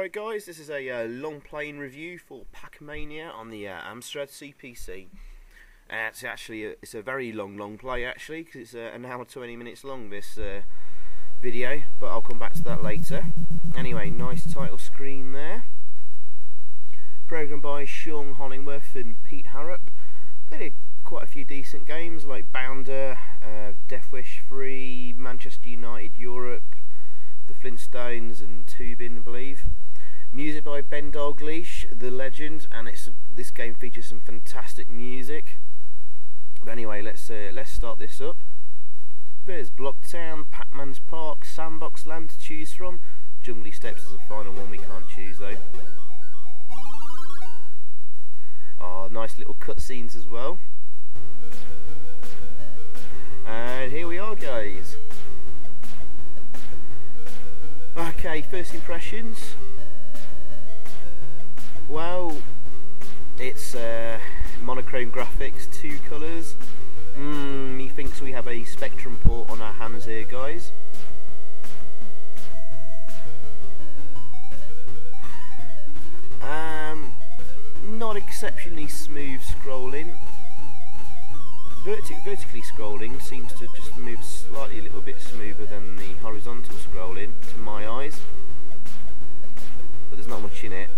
Alright guys, this is a long playing review for Pac Mania on the Amstrad CPC. It's a very long play actually, because it's an hour 20 minutes long, this video, but I'll come back to that later. Anyway, nice title screen there. Programmed by Sean Hollingworth and Pete Harrop. They did quite a few decent games like Bounder, Death Wish 3, Manchester United Europe, the Flintstones and Tubin, I believe. Music by Ben Dalglish, the legend, and this game features some fantastic music. But anyway, let's start this up. There's Blocktown, Pacmans Park, Sandbox Land to choose from. Jungly Steps is the final one we can't choose though. Oh, nice little cutscenes as well. And here we are, guys. Okay, first impressions. Well, it's monochrome graphics, 2 colours. Methinks we have a Spectrum port on our hands here, guys. Not exceptionally smooth scrolling. Vertically scrolling seems to just move slightly a little bit smoother than the horizontal scrolling, to my eyes. But there's not much in it.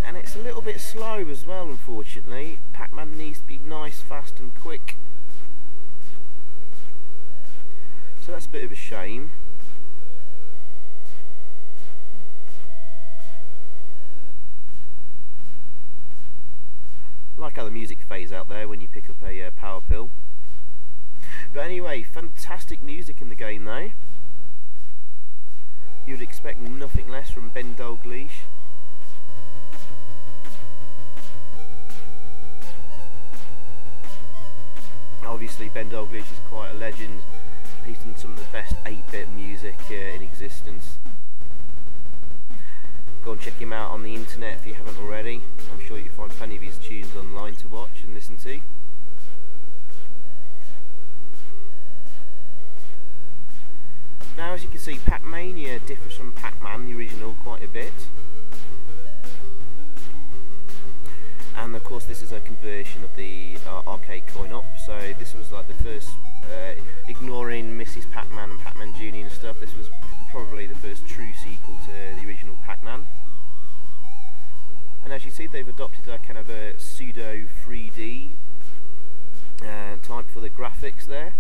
And it's a little bit slow as well, unfortunately. Pac-Man needs to be nice, fast and quick. So that's a bit of a shame. I like how the music fades out there when you pick up a power pill. But anyway, fantastic music in the game though. You'd expect nothing less from Ben Dalglish. Obviously Ben Dalglish is quite a legend. He's done some of the best 8-bit music in existence. Go and check him out on the internet if you haven't already. I'm sure you'll find plenty of his tunes online to watch and listen to. Now, as you can see, Pac Mania differs from Pac Man, the original, quite a bit. And of course this is a conversion of the arcade coin-op, so this was like the first, ignoring Mrs. Pac-Man and Pac-Man Jr. and stuff, this was probably the first true sequel to the original Pac-Man. And as you see, they've adopted a kind of a pseudo 3D type for the graphics there.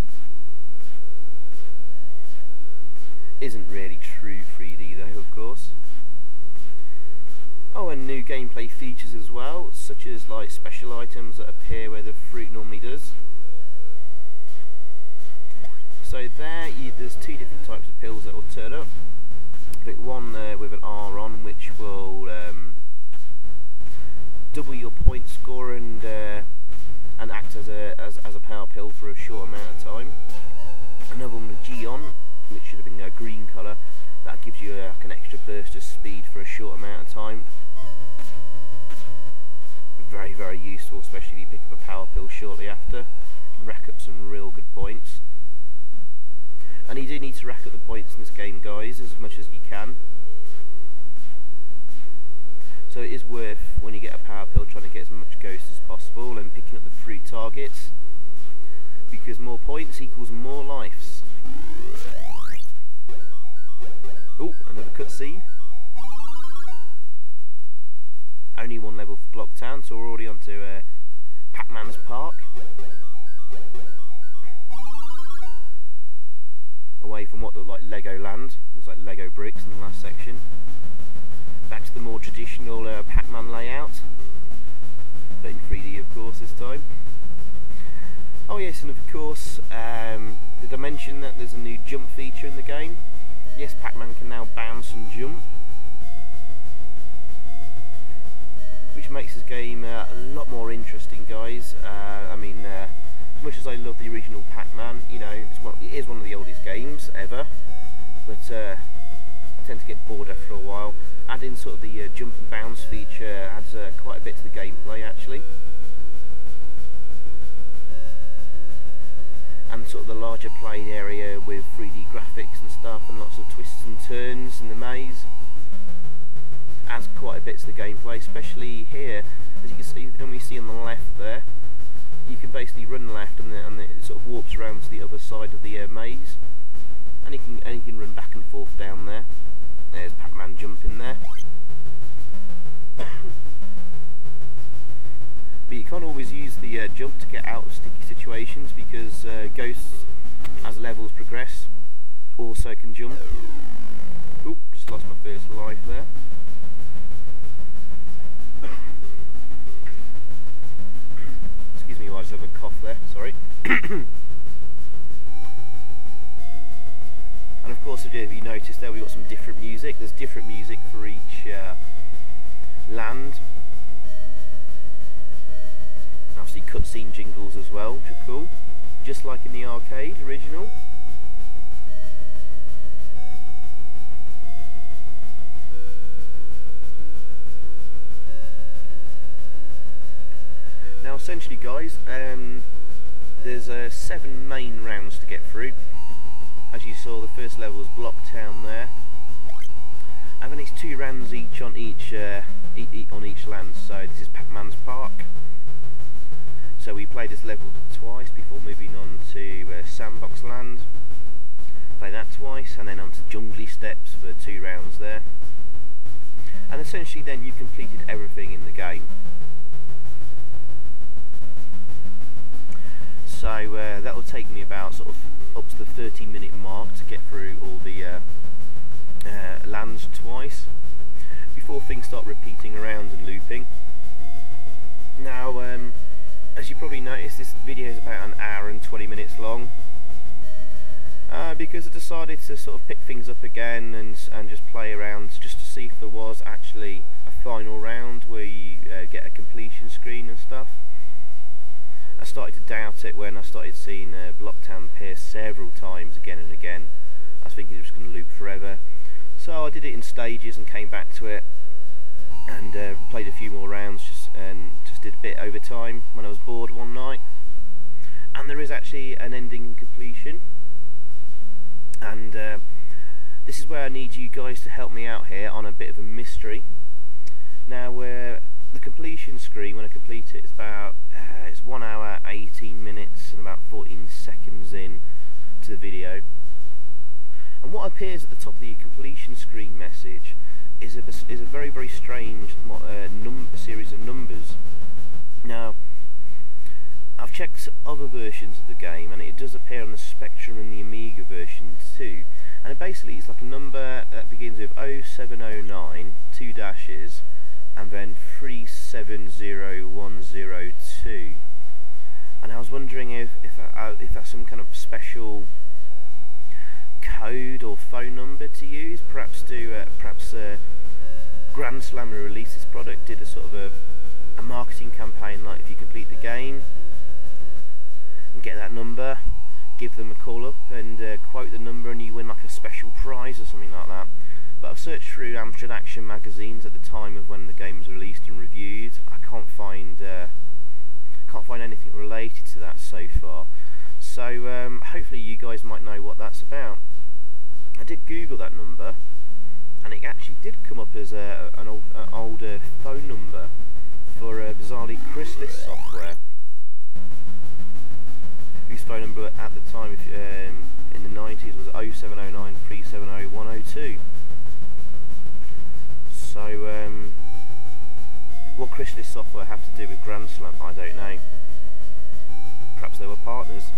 Isn't really true 3D though, of course. Oh, and new gameplay features as well, such as like special items that appear where the fruit normally does. So there's 2 different types of pills that will turn up. I think one with an R on, which will double your point score and act as a power pill for a short amount of time. Another one with G on, which should have been a green colour. That gives you like an extra burst of speed for a short amount of time. Very, very useful, especially if you pick up a power pill shortly after. You can rack up some real good points. And you do need to rack up the points in this game, guys, as much as you can. So it is worth, when you get a power pill, trying to get as much ghost as possible and picking up the fruit targets, because more points equals more lives. Oh, another cutscene. Only 1 level for Blocktown, so we're already on to Pacmans Park. Away from what looked like Lego Land, looks like Lego bricks in the last section. Back to the more traditional Pac-Man layout, but in 3D of course this time. Oh yes, and of course, did I mention that there's a new jump feature in the game? Yes, Pac-Man can now bounce and jump, which makes this game a lot more interesting, guys. I mean, as much as I love the original Pac-Man, you know, it is one of the oldest games ever, but I tend to get bored after a while. Adding sort of the jump and bounce feature adds quite a bit to the gameplay, actually. And sort of the larger playing area with 3D graphics and stuff, and lots of twists and turns in the maze. adds quite a bit to the gameplay, especially here. As you can see, you see on the left there, you can basically run left, and it sort of warps around to the other side of the maze, and you can run back and forth down there. There's Pac Man jumping there. But you can't always use the jump to get out of sticky situations, because ghosts, as levels progress, also can jump. Oop, just lost my first life there. Excuse me while I just have a cough there, sorry. And of course, if you noticed there, we've got some different music. There's different music for each land. Obviously cutscene jingles as well, which are cool. Just like in the arcade original. Now essentially guys, there's 7 main rounds to get through. As you saw, the first level is blocked down there, and then it's 2 rounds each on each land. So this is Pacmans Park. So we played this level twice before moving on to Sandbox Land. Play that twice, and then on to Jungly Steps for 2 rounds there. And essentially then you've completed everything in the game. So that will take me about sort of up to the 30-minute mark to get through all the lands twice, before things start repeating around and looping. Now, as you probably noticed, this video is about 1 hour and 20 minutes long, because I decided to sort of pick things up again and just play around, just to see if there was actually a final round where you get a completion screen and stuff. I started to doubt it when I started seeing Blocktown appear several times again and again. I was thinking it was going to loop forever, so I did it in stages and came back to it and played a few more rounds, just did a bit over time when I was bored one night. And there is actually an ending and completion, and this is where I need you guys to help me out here on a bit of a mystery. Now, the completion screen, when I complete it, is about it's 1 hour 18 minutes and about 14 seconds in to the video. And what appears at the top of the completion screen message is a very, very strange series of numbers. Now, I've checked other versions of the game, and it does appear on the Spectrum and the Amiga version too. And basically, it's like a number that begins with 0709, 2 dashes, and then 370102. And I was wondering if that's some kind of special code or phone number to use. Perhaps Grand Slam, who released this product, did a sort of a marketing campaign, like if you complete the game and get that number, give them a call up and quote the number, and you win like a special prize or something like that. But I've searched through Amstrad Action magazines at the time of when the game was released and reviewed. I can't find anything related to that so far. So hopefully you guys might know what that's about. I did Google that number, and it actually did come up as an old phone number for bizarrely Chrysalis Software, whose phone number at the time in the 90s was 0709 370 102. So, what Chrysalis Software have to do with Grand Slam, I don't know. Perhaps they were partners.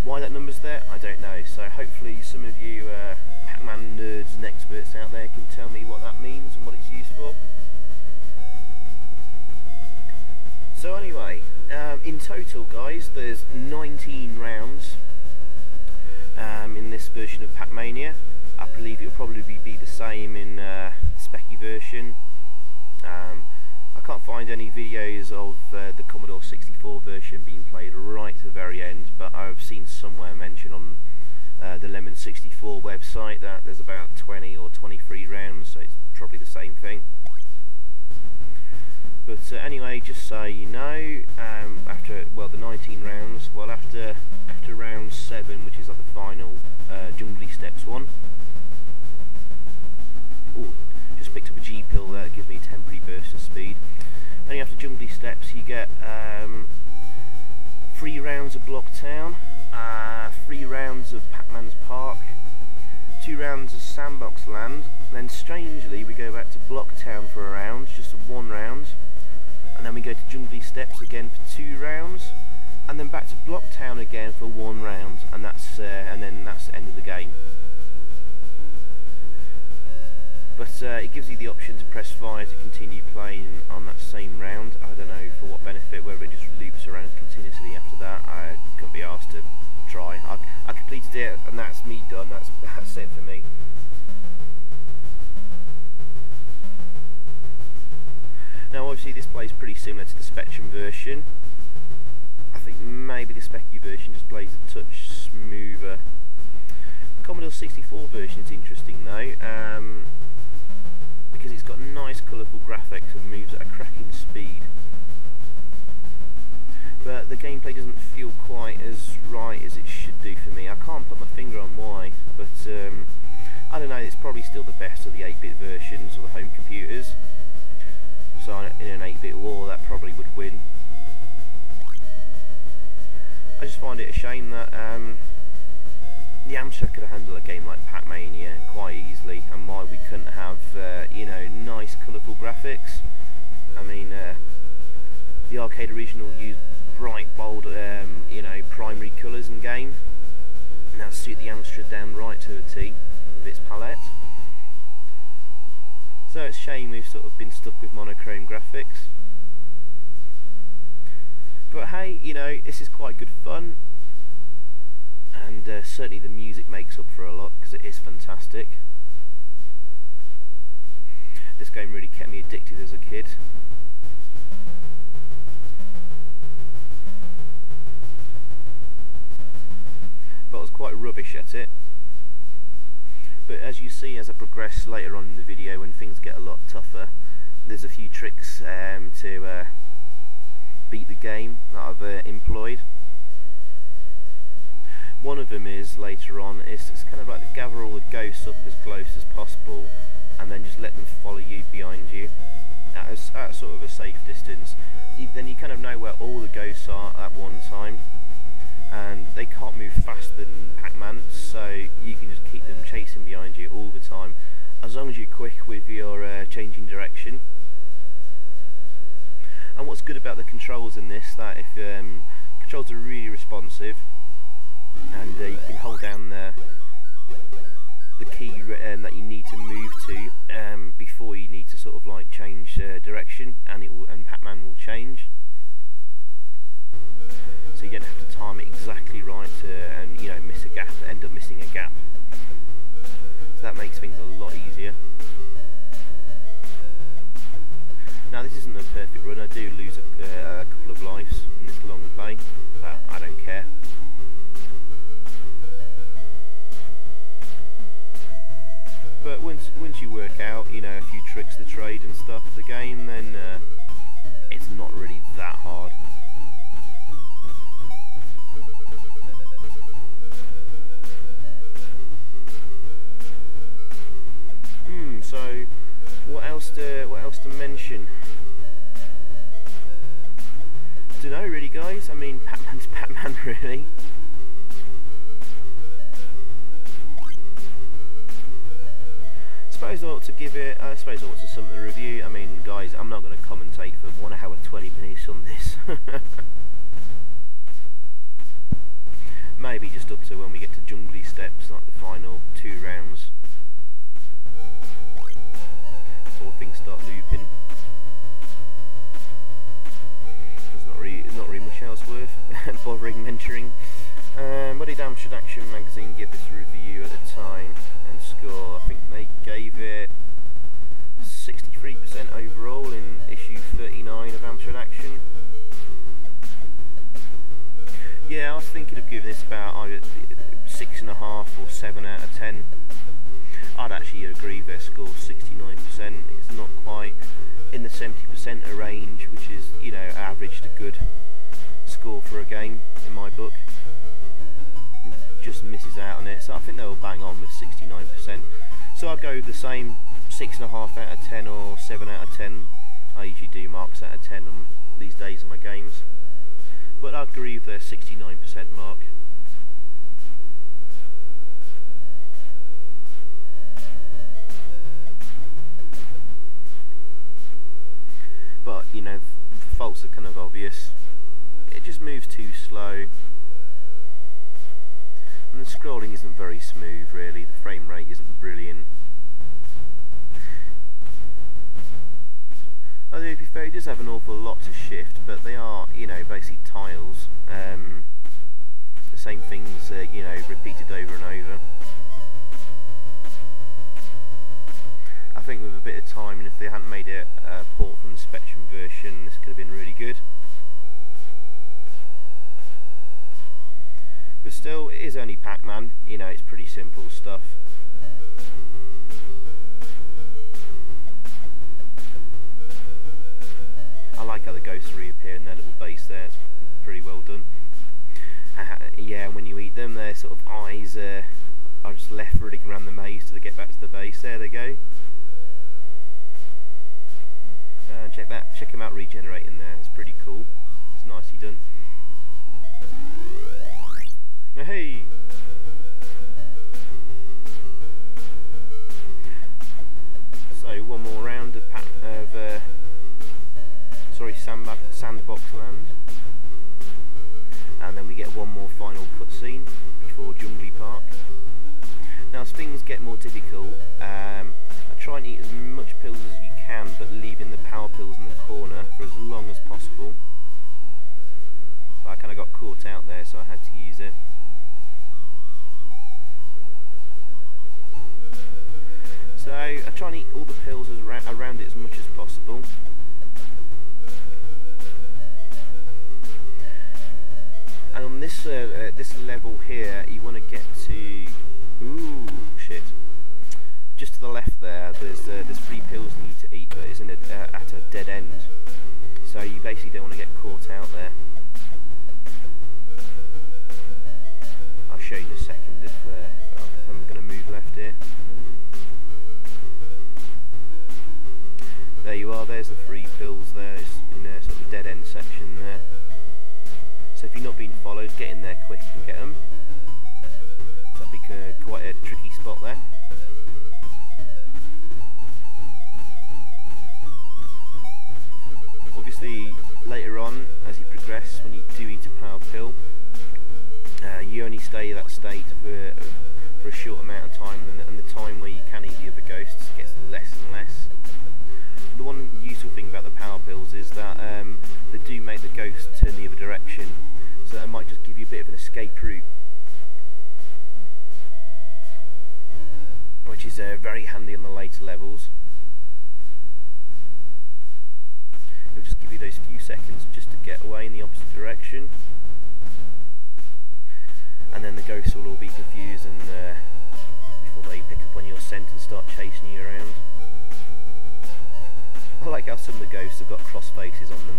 Why that number's there, I don't know. So hopefully some of you Pac-Man nerds and experts out there can tell me what that means and what it's used for. So anyway, in total guys, there's 19 rounds in this version of Pac Mania. I believe it will probably be the same in Specky version. I can't find any videos of the Commodore 64 version being played right to the very end, but I've seen somewhere mention on the Lemon 64 website that there's about 20 or 23 rounds, so it's probably the same thing. But anyway, just so you know, after the 19 rounds, after round 7, which is like the final Jungly Steps one, gives me a temporary burst of speed. Then after Jungly Steps you get 3 rounds of Blocktown, 3 rounds of Pacmans Park, 2 rounds of Sandbox Land. Then strangely we go back to Blocktown for a round, just 1 round, and then we go to Jungly Steps again for 2 rounds, and then back to Blocktown again for 1 round, and that's the end of the game. But it gives you the option to press fire to continue playing on that same round. I don't know for what benefit, whether it just loops around continuously after that. I couldn't be asked to try. I completed it, and that's me done. That's it for me. Now obviously this plays pretty similar to the Spectrum version. I think maybe the Speccy version just plays a touch smoother. The Commodore 64 version is interesting though, because it's got nice colourful graphics and moves at a cracking speed. But the gameplay doesn't feel quite as right as it should do for me. I can't put my finger on why, but I don't know, it's probably still the best of the 8-bit versions or the home computers. So in an 8-bit war that probably would win. I just find it a shame that the Amstrad could have handled a game like Pac Mania quite easily, and why we couldn't have you know, nice colourful graphics. I mean, the arcade original used bright, bold, you know, primary colours in game, and that suit the Amstrad down right to a T with its palette. So it's a shame we've sort of been stuck with monochrome graphics. But hey, you know, this is quite good fun, and certainly the music makes up for a lot because it is fantastic. This game really kept me addicted as a kid. But I was quite rubbish at it. But as you see, as I progress later on in the video, when things get a lot tougher, there's a few tricks to beat the game that I've employed. One of them is later on, it's kind of like to gather all the ghosts up as close as possible, and then just let them follow you behind you at sort of a safe distance. Then you kind of know where all the ghosts are at one time, and they can't move faster than Pac-Man, so you can just keep them chasing behind you all the time, as long as you're quick with your changing direction. And what's good about the controls in this, that if controls are really responsive, and you can hold down the key that you need to move to before you need to sort of like change direction, and Pac-Man will change. So you don't have to time it exactly right and, you know, miss a gap, end up missing a gap. So that makes things a lot easier. Now this isn't a perfect run. I do lose a couple of lives in this long play, but I don't care. But once you work out, you know, a few tricks of the trade and stuff, the game, then it's not really that hard. So what else to mention? I don't know really, guys. I mean, Pacman's Pac-Man, really. I ought to give it, I suppose I ought to sum up the review. I mean, guys, I'm not going to commentate for 1 hour 20 minutes on this. Maybe just up to when we get to Jungly Steps, like the final 2 rounds, before things start looping. There's not really much else worth bothering mentioning. What did Amstrad Action Magazine give this review at the time and score? I think they gave it 63% overall in issue 39 of Amstrad Action. Yeah, I was thinking of giving this about either 6.5 or 7 out of 10. I'd actually agree their score's 69%. It's not quite in the 70% range, which is, you know, average to good score for a game in my book. Just misses out on it, so I think they'll bang on with 69%. So I'd go with the same 6.5 out of 10 or 7 out of 10. I usually do marks out of 10 on these days in my games, but I agree with the 69% mark. But you know, the faults are kind of obvious. It just moves too slow, and the scrolling isn't very smooth really. The frame rate isn't brilliant. Although to be fair, it does have an awful lot to shift, but they are, you know, basically tiles. The same things, you know, repeated over and over. I think with a bit of time, and if they hadn't made a port from the Spectrum version, this could have been really good. But still, it is only Pac Man, you know, it's pretty simple stuff. I like how the ghosts reappear in their little base there, it's pretty well done. Yeah, when you eat them, their sort of eyes are just left running around the maze till they get back to the base. There they go. Check that, check them out regenerating there, it's pretty cool. It's nicely done. Hey! So one more round of Sandbox Land, and then we get one more final cutscene before Jungly Park. Now as things get more difficult, I try and eat as much pills as you can, but leaving the power pills in the corner for as long as possible. But I kind of got caught out there, so I had to use it. So I try and eat all the pills around it as much as possible. And on this this level here, you want to get to, ooh, shit. Just to the left there, there's 3 pills you need to eat, but it's at a dead end. So you basically don't want to get caught out there. I'll show you in a second if I'm going to move left here. There you are, there's the 3 pills there, it's in a sort of dead end section there. So if you're not being followed, get in there quick and get them. So that'd be quite a tricky spot there. Obviously, later on, as you progress, when you do eat a power pill, you only stay in that state for a short amount of time, and the time where you can eat the other ghosts gets less and less. The one useful thing about the power pills is that they do make the ghost turn the other direction, so that might just give you a bit of an escape route, which is very handy on the later levels. It'll just give you those few seconds just to get away in the opposite direction, and then the ghosts will all be confused and before they pick up on your scent and start chasing you around. I like how some of the ghosts have got cross faces on them.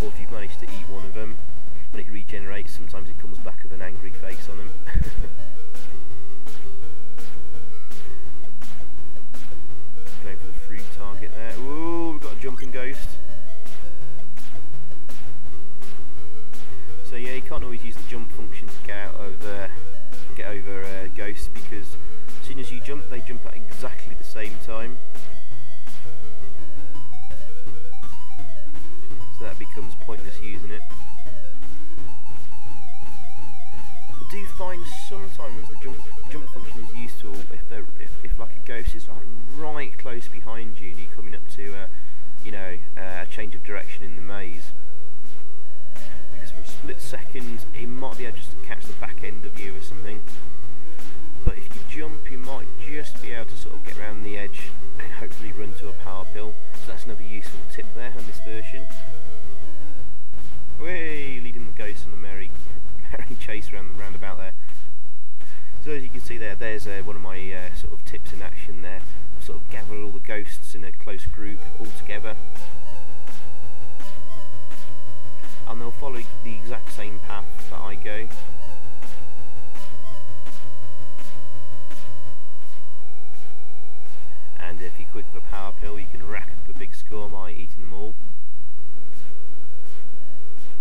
Or if you've managed to eat one of them, when it regenerates, sometimes it comes back with an angry face on them. Going for the fruit target there. Ooh, we've got a jumping ghost. So yeah, you can't always use the jump function to get over ghosts, because as soon as you jump, they jump at exactly the same time. So that becomes pointless using it. I do find sometimes the jump function is useful if like a ghost is like right close behind you and you're coming up to a change of direction in the maze. Because for a split second, it might be able just to catch the back end of you or something. But if you jump, you might just be able to sort of get around the edge and hopefully run to a power pill. So that's another useful tip there on this version. Way leading the ghost on a merry chase around the roundabout there. So as you can see there, there's one of my sort of tips in action there. I've sort of gathered all the ghosts in a close group all together, and they'll follow the exact same path that I go. power pill, you can rack up a big score by eating them all.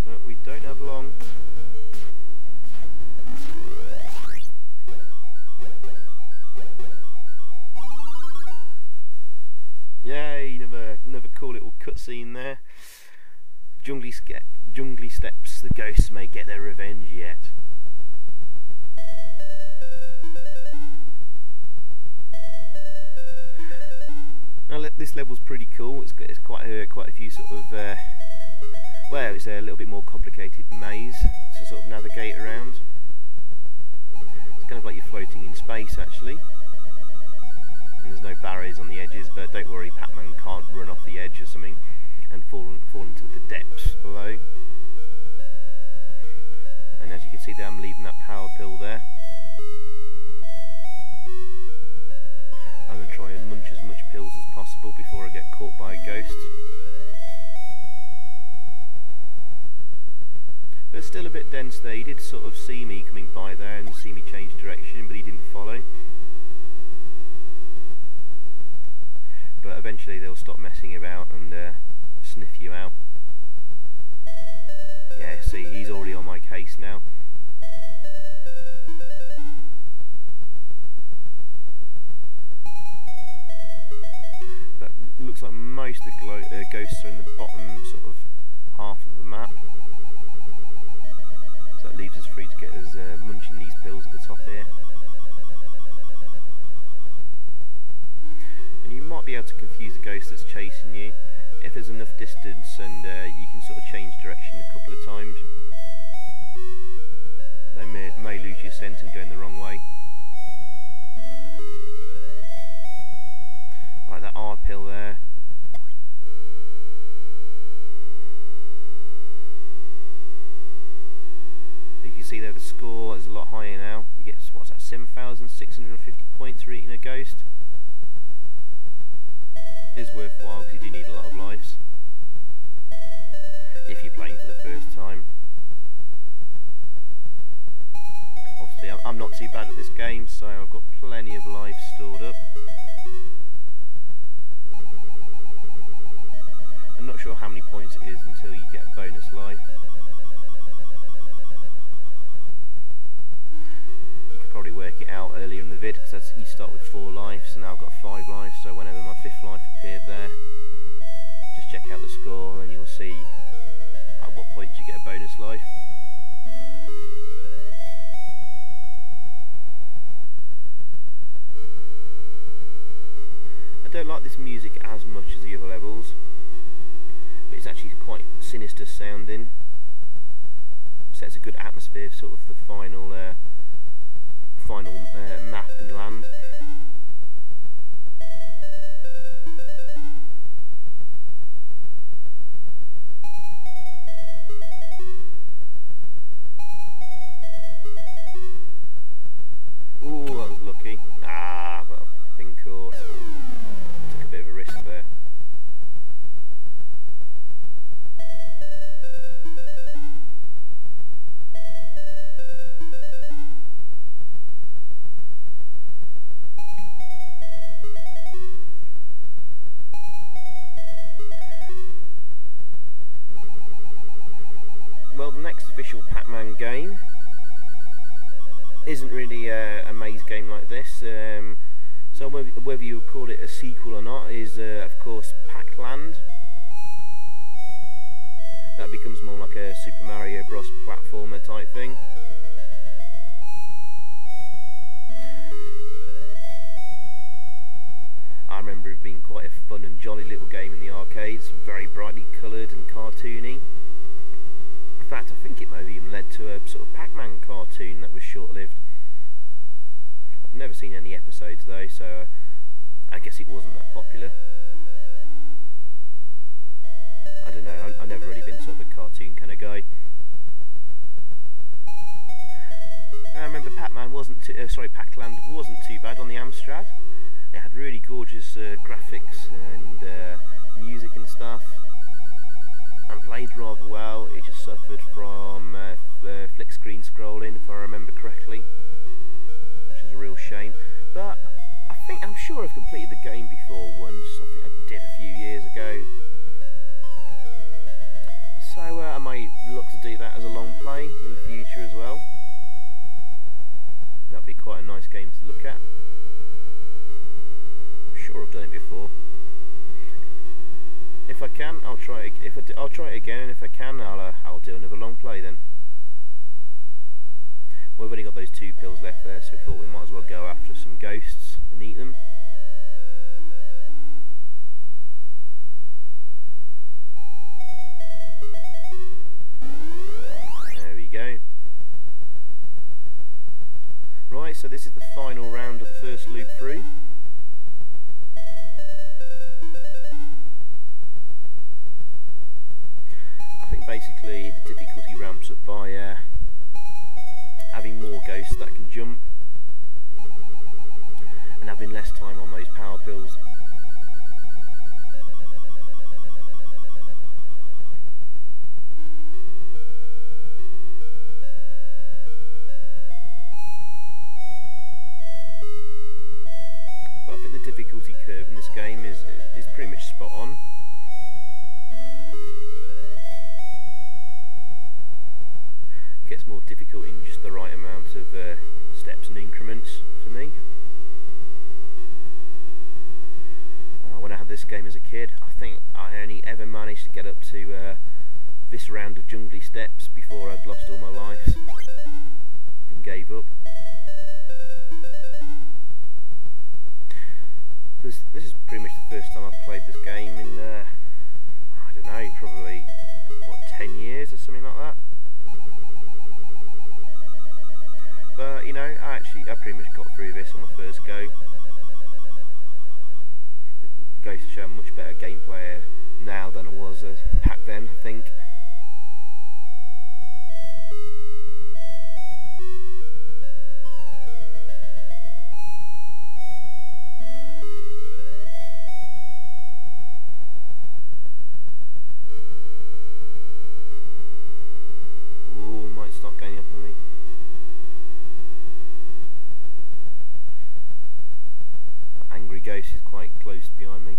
But we don't have long. Yay, another cool little cutscene there. Jungly Steps, the ghosts may get their revenge yet. Now this level's pretty cool. It's quite a few sort of well, it's a little bit more complicated maze to sort of navigate around. It's kind of like you're floating in space actually. And there's no barriers on the edges, but don't worry, Pac Man can't run off the edge or something and fall into the depths below. And as you can see there, I'm leaving that power pill there. I'm going to try and munch as much pills as possible before I get caught by a ghost. But it's still a bit dense there. He did sort of see me coming by there and see me change direction, but he didn't follow. But eventually they'll stop messing about and sniff you out. Yeah, see, he's already on my case now. But it looks like most of the ghosts are in the bottom sort of half of the map. So that leaves us free to get us munching these pills at the top here. And you might be able to confuse a ghost that's chasing you if there's enough distance and you can sort of change direction a couple of times. They may lose your scent and go in the wrong way. Like that R pill there. You can see there the score is a lot higher now. You get, what's that, 7,650 points for eating a ghost. Is worthwhile because you do need a lot of lives if you're playing for the first time. Obviously I'm not too bad at this game, so I've got plenty of lives stored up. I'm not sure how many points it is until you get a bonus life. You could probably work it out earlier in the vid because you start with 4 lives, and now I've got 5 lives, so whenever my 5th life appeared there, just check out the score and you'll see at what point you get a bonus life. I don't like this music as much as the other levels, but it's actually quite sinister sounding. Sets a good atmosphere for sort of the final map and land. Ooh, that was lucky. But I've been caught. Took a bit of a risk there. Well, the next official Pac Man game isn't really a maze game like this, so whether you would call it a sequel or not is of course Pac Land. That becomes more like a Super Mario Bros. Platformer type thing. I remember it being quite a fun and jolly little game in the arcades, very brightly coloured and cartoony. In fact, I think it may have even led to a sort of Pac Man cartoon that was short-lived. I've never seen any episodes though, so I guess it wasn't that popular. I don't know, I've never really been sort of a cartoon kind of guy. I remember Pac Land wasn't too bad on the Amstrad. It had really gorgeous graphics and music and stuff, and played rather well. It just suffered from flick screen scrolling, if I remember correctly, which is a real shame. But I'm sure I've completed the game before once. I think I did a few years ago. So I might look to do that as a long play in the future as well. That'd be quite a nice game to look at. I'm sure I've done it before. If I can, I'll try it. I'll try it again, and if I can, I'll do another long play then. We've only got those 2 pills left there, so we thought we might as well go after some ghosts and eat them. There we go. Right, so this is the final round of the first loop through. I think basically the difficulty ramps up by having more ghosts that can jump and having less time on those power pills. But I think the difficulty curve in this game is pretty much spot on. It gets more difficult in just the right amount of steps and increments for me. When I had this game as a kid, I think I only ever managed to get up to this round of Jungly Steps before I'd lost all my lives and gave up. This is pretty much the first time I've played this game in, I don't know, probably, what, 10 years or something like that. But, you know, I pretty much got through this on the first go. It goes to show I'm a much better game player now than I was back then, I think. Ooh, might start going up on me. Angry ghost is quite close behind me.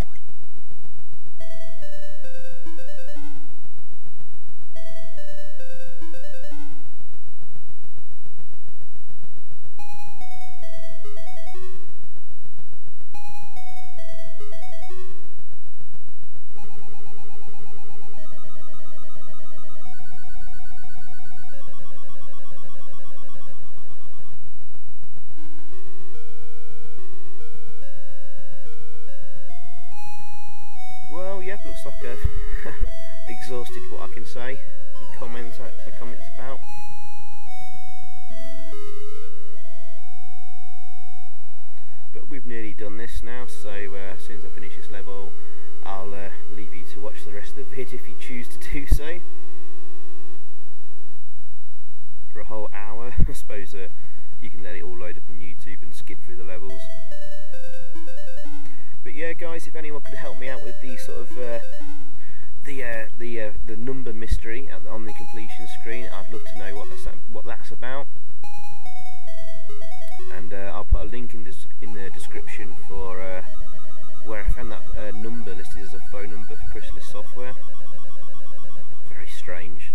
Well, yeah, looks like I've exhausted what I can say and comments about. But we've nearly done this now, so as soon as I finish this level, I'll leave you to watch the rest of the vid if you choose to do so. For a whole hour, I suppose you can let it all load up on YouTube and skip through the levels. But yeah, guys, if anyone could help me out with the sort of the number mystery on the completion screen, I'd love to know what that's about. And I'll put a link in the description for where I found that number listed as a phone number for Chrysalis Software. Very strange.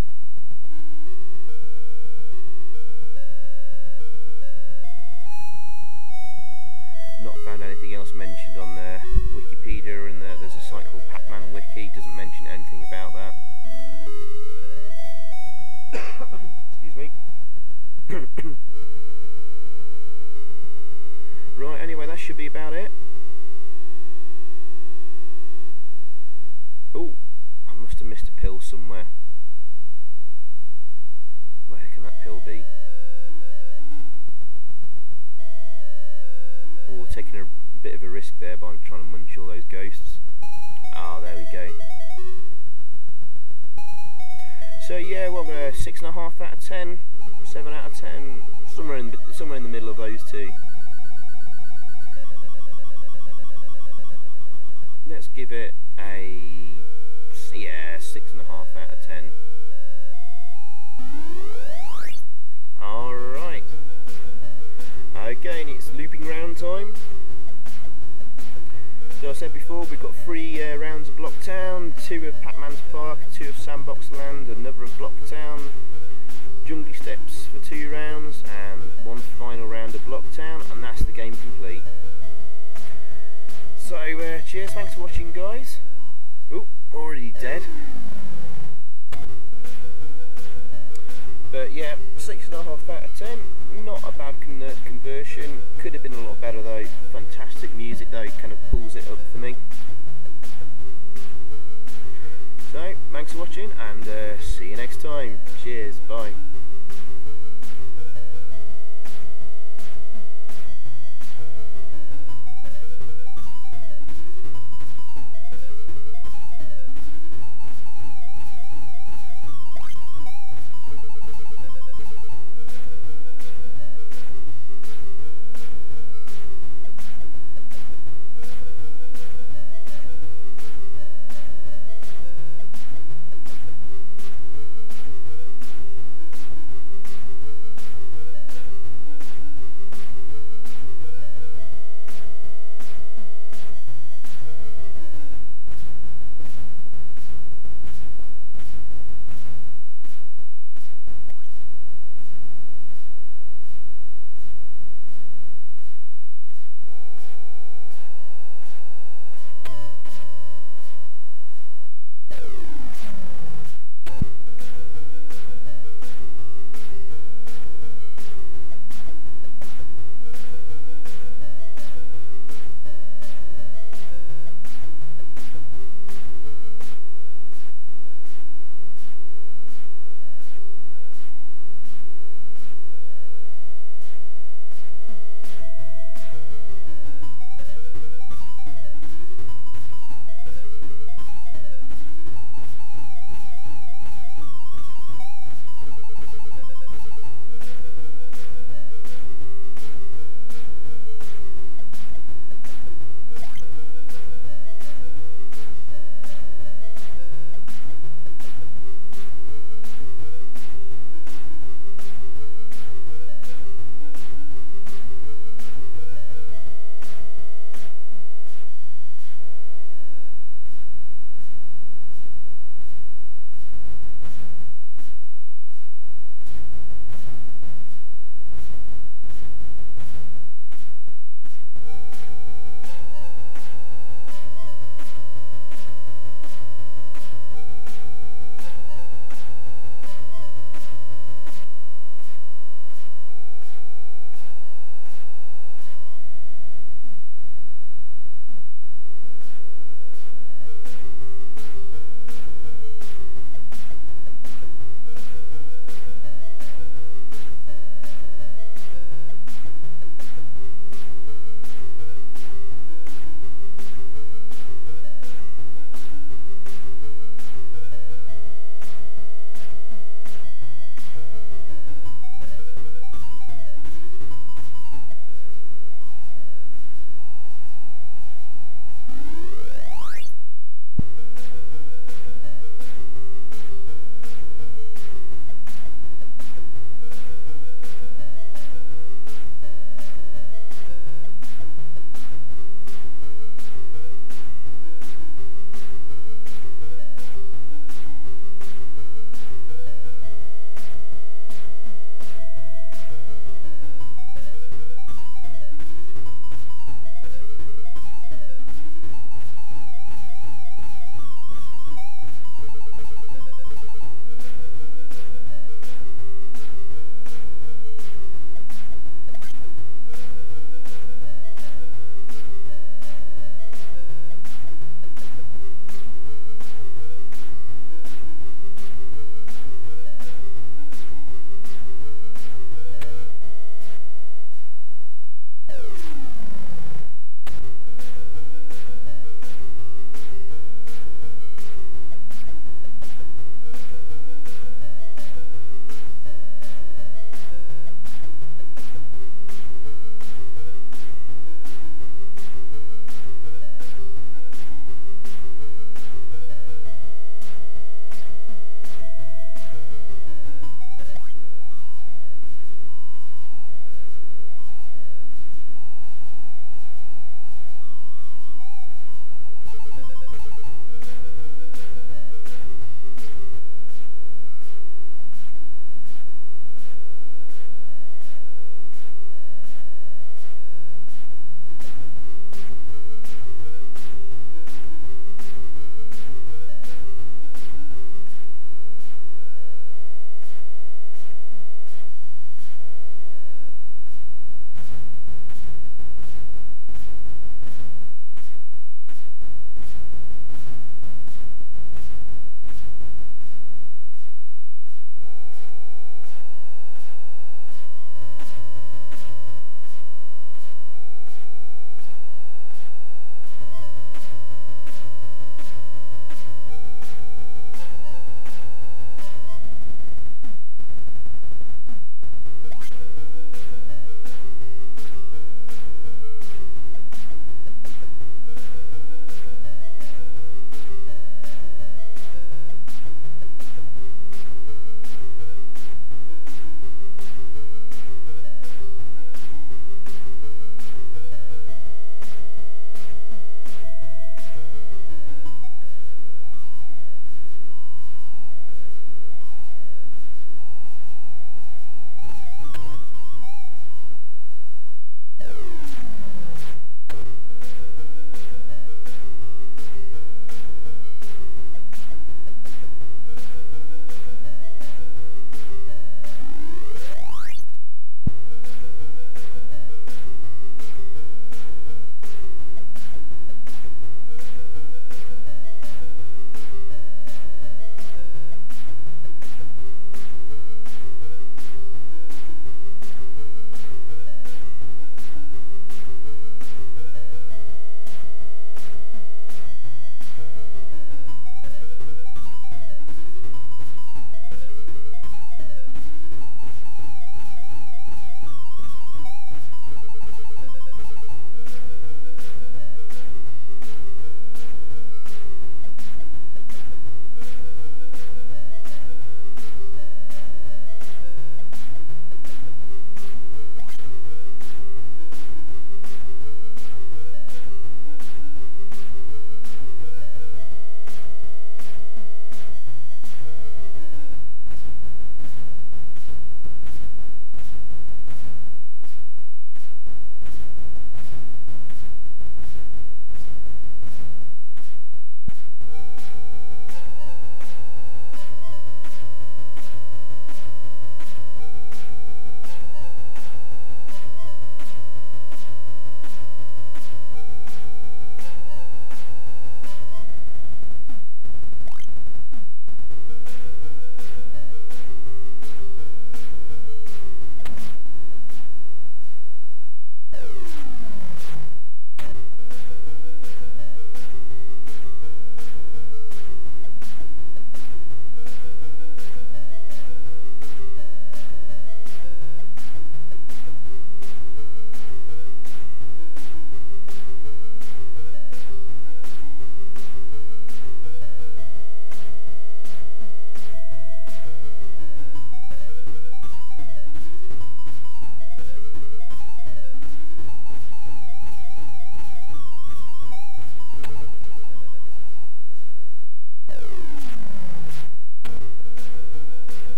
Not found anything else mentioned on Wikipedia, and there's a site called Pac Man Wiki, doesn't mention anything about that. Excuse me. Right, anyway, that should be about it. Oh, I must have missed a pill somewhere. Where can that pill be? Oh, taking a bit of a risk there by trying to munch all those ghosts. Ah, there we go. So yeah, well, 6.5 out of 10, 7 out of 10, somewhere in the middle of those two. Let's give it a 6.5 out of 10. Alright. Again, it's looping round time. So I said before, we've got 3 rounds of Blocktown, 2 of Pacmans Park, 2 of Sandbox Land, another of Blocktown, Jungly Steps for 2 rounds, and 1 final round of Blocktown, and that's the game complete. So cheers, thanks for watching guys. Oh, already dead. But yeah, 6.5 out of 10, not a bad conversion, could have been